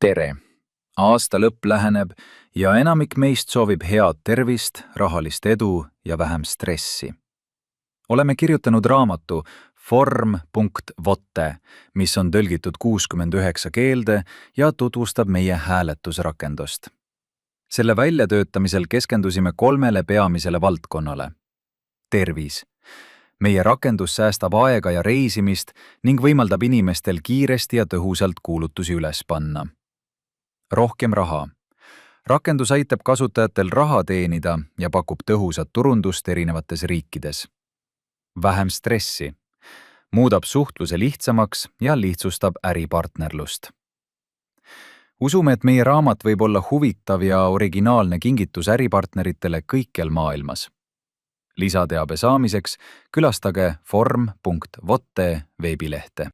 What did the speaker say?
Tere! Aasta lõpp läheneb ja enamik meist soovib head tervist, rahalist edu ja vähem stressi. Oleme kirjutanud raamatu Form.vote, mis on tõlgitud 69 keelde ja tutvustab meie hääletusrakendust. Selle väljatöötamisel keskendusime 3 peamisele valdkonnale. Tervis. Meie rakendus säästab aega ja reisimist ning võimaldab inimestel kiiresti ja tõhusalt kuulutusi üles panna. Rohkem raha. Rakendus aitab kasutajatel raha teenida ja pakub tõhusat turundust erinevates riikides. Vähem stressi. Muudab suhtluse lihtsamaks ja lihtsustab äripartnerlust. Usume, et meie raamat võib olla huvitav ja originaalne kingitus äripartneritele kõikjal maailmas. Lisateabe saamiseks külastage Form.vote veebilehte.